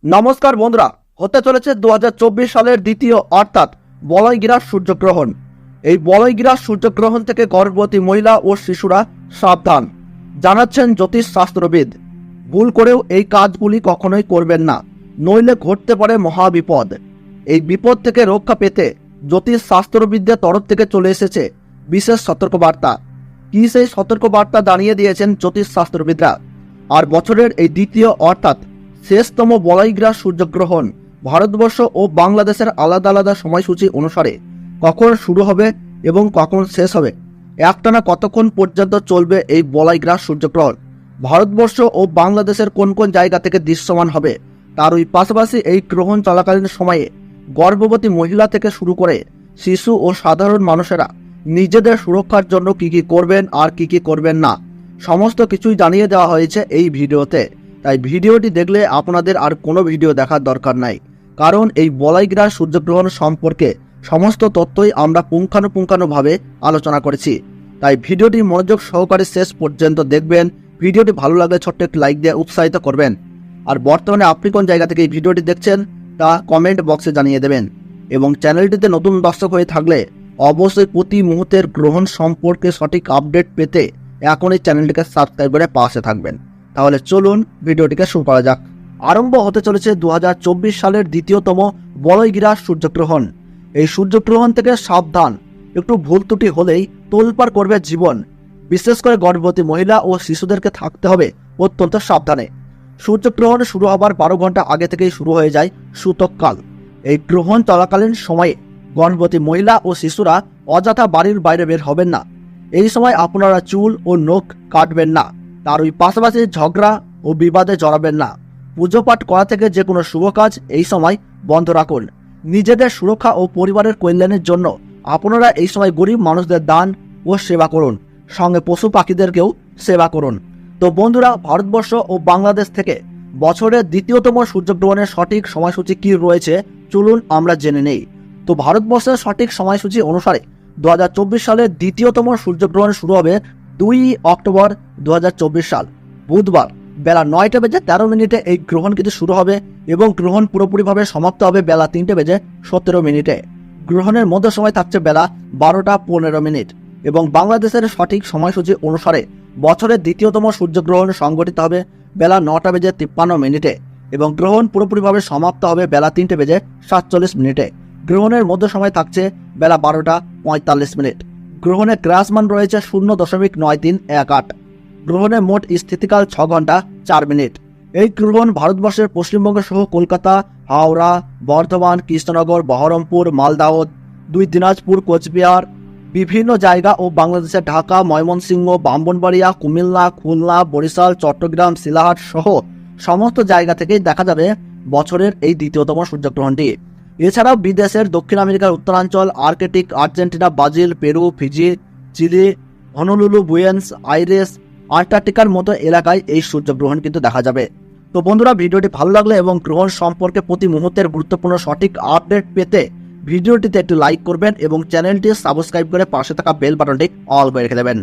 নমস্কার বন্ধুরা, হতে চলেছে 2024 সালের দ্বিতীয় অর্থাৎ বলয়গ্রাস সূর্যগ্রহণ। এই বলয়গ্রাস সূর্যগ্রহণ থেকে গর্ভবতী মহিলা ও শিশুরা সাবধান, জানাচ্ছেন জ্যোতিষ শাস্ত্রবিদ। ভুল করেও এই কাজগুলি কখনোই করবেন না, নইলে ঘটতে পারে মহাবিপদ। এই বিপদ থেকে রক্ষা পেতে জ্যোতিষ শাস্ত্রবিদদের তরফ থেকে চলে এসেছে বিশেষ সতর্কবার্তা। কি সেই সতর্কবার্তা জানিয়ে দিয়েছেন জ্যোতিষ শাস্ত্রবিদরা। আর বছরের এই দ্বিতীয় অর্থাৎ শেষতম বলয়গ্রাস সূর্যগ্রহণ ভারতবর্ষ ও বাংলাদেশের আলাদা আলাদা সময়সূচি অনুসারে কখন শুরু হবে এবং কখন শেষ হবে, একটানা কতক্ষণ পর্যন্ত চলবে এই বলয়গ্রাস সূর্যগ্রহণ, ভারতবর্ষ ও বাংলাদেশের কোন কোন জায়গা থেকে দৃশ্যমান হবে, তার ওই পাশাপাশি এই গ্রহণ চলাকালীন সময়ে গর্ভবতী মহিলা থেকে শুরু করে শিশু ও সাধারণ মানুষেরা নিজেদের সুরক্ষার জন্য কি কি করবেন আর কি কি করবেন না, সমস্ত কিছুই জানিয়ে দেওয়া হয়েছে এই ভিডিওতে। তাই ভিডিওটি দেখলে আপনাদের আর কোনো ভিডিও দেখার দরকার নাই, কারণ এই বলয়গ্রাস সূর্যগ্রহণ সম্পর্কে সমস্ত তথ্যই আমরা পুঙ্খানুপুঙ্খানুভাবে আলোচনা করেছি। তাই ভিডিওটি মনোযোগ সহকারে শেষ পর্যন্ত দেখবেন। ভিডিওটি ভালো লাগলে ছোট্ট একটি লাইক দিয়ে উৎসাহিত করবেন। আর বর্তমানে আপনি কোন জায়গা থেকে এই ভিডিওটি দেখছেন তা কমেন্ট বক্সে জানিয়ে দেবেন। এবং চ্যানেলটিতে নতুন দর্শক হয়ে থাকলে অবশ্যই প্রতি মুহূর্তের গ্রহণ সম্পর্কে সঠিক আপডেট পেতে এখনই চ্যানেলটিকে সাবস্ক্রাইব করে পাশে থাকবেন। তাহলে চলুন ভিডিওটিকে শুরু করা যাক। আরম্ভ হতে চলেছে 2024 সালের দ্বিতীয়তম বলয়গ্রাস সূর্যগ্রহণ। এই সূর্যগ্রহণ থেকে সাবধান, একটু ভুল ত্রুটি হলেই তোলপাড় করবে জীবন। বিশেষ করে গর্ভবতী মহিলা ও শিশুদেরকে থাকতে হবে অত্যন্ত সাবধানে। সূর্যগ্রহণ শুরু হবার 12 ঘন্টা আগে থেকেই শুরু হয়ে যায় সূতককাল। এই গ্রহণ চলাকালীন সময়ে গর্ভবতী মহিলা ও শিশুরা অযথা বাড়ির বাইরে বের হবেন না। এই সময় আপনারা চুল ও নখ কাটবেন না। তার ওই পাশাপাশি ঝগড়া ও বিবাদে জড়াবেন না। পুজো পাঠ করা থেকে যে কোনো শুভ কাজ এই সময় বন্ধ রাখুন। নিজেদের সুরক্ষা ও পরিবারের কল্যাণের জন্য আপনারা এই সময় গরিব মানুষদের দান ও সেবা করুন, সঙ্গে পশু পাখিদেরকেও সেবা করুন। তো বন্ধুরা, ভারতবর্ষ ও বাংলাদেশ থেকে বছরের দ্বিতীয়তম সূর্যগ্রহণের সঠিক সময়সূচি কি রয়েছে চলুন আমরা জেনে নেই। তো ভারতবর্ষের সঠিক সময়সূচি অনুসারে 2024 সালের দ্বিতীয়তম সূর্যগ্রহণ শুরু হবে 2 অক্টোবর 2024 সাল বুধবার বেলা 9:13 এই গ্রহণ কিন্তু শুরু হবে এবং গ্রহণ পুরোপুরিভাবে সমাপ্ত হবে বেলা 3:17। গ্রহণের মধ্য সময় থাকছে বেলা 12:15 এবং বাংলাদেশের সঠিক সময়সূচি অনুসারে বছরের দ্বিতীয়তম সূর্যগ্রহণ সংঘটিত হবে বেলা 9:53 এবং গ্রহণ পুরোপুরিভাবে সমাপ্ত হবে বেলা 3:47। গ্রহণের মধ্য সময় থাকছে বেলা 12:45। গ্রহণের গ্রাসমান রয়েছে 0.9318। গ্রহণের মোট স্থিতিকাল 6 ঘন্টা 4 মিনিট। এই গ্রহণ ভারতবর্ষের পশ্চিমবঙ্গ সহ কলকাতা, হাওড়া, বর্ধমান, কৃষ্ণনগর, বহরমপুর, মালদাহ, 2 দিনাজপুর, কোচবিহার, বিভিন্ন জায়গা ও বাংলাদেশের ঢাকা, ময়মনসিংহ, ব্রাহ্মণবাড়িয়া, কুমিল্লা, খুলনা, বরিশাল, চট্টগ্রাম, শিলাহাট সহ সমস্ত জায়গা থেকেই দেখা যাবে বছরের এই দ্বিতীয়তম সূর্যগ্রহণটি। এছাড়াও বিদেশের দক্ষিণ আমেরিকার উত্তরাঞ্চল, Arctic, Argentina, Brazil, Peru, Fiji, Chile, Honolulu, Buenos Aires, আন্টার্কটিকার মতো এলাকায় এই সূর্যগ্রহণ কিন্তু দেখা যাবে। তো বন্ধুরা, ভিডিওটি ভালো লাগলে এবং গ্রহণ সম্পর্কে প্রতি মুহূর্তের গুরুত্বপূর্ণ সঠিক আপডেট পেতে ভিডিওটিতে একটু লাইক করবেন এবং চ্যানেলটি সাবস্ক্রাইব করে পাশে থাকা বেল বাটনটি অল করে রেখে দেবেন।